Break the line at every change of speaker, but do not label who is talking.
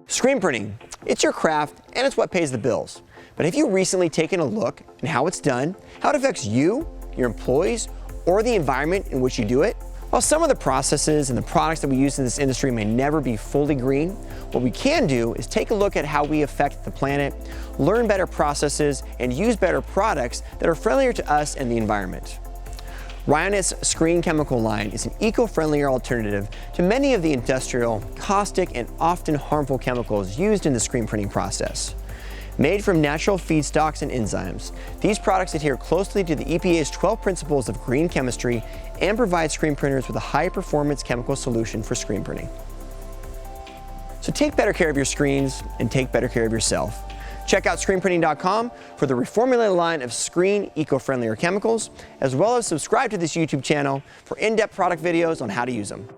Screen printing, it's your craft and it's what pays the bills. But have you recently taken a look at how it's done, how it affects you, your employees, or the environment in which you do it? While some of the processes and the products that we use in this industry may never be fully green, what we can do is take a look at how we affect the planet, learn better processes, and use better products that are friendlier to us and the environment. Ryonet's Sgreen chemical line is an eco-friendlier alternative to many of the industrial, caustic, and often harmful chemicals used in the screen printing process. Made from natural feedstocks and enzymes, these products adhere closely to the EPA's 12 principles of green chemistry and provide screen printers with a high-performance chemical solution for screen printing. So take better care of your screens and take better care of yourself. Check out screenprinting.com for the reformulated line of Sgreen eco-friendlier chemicals, as well as subscribe to this YouTube channel for in-depth product videos on how to use them.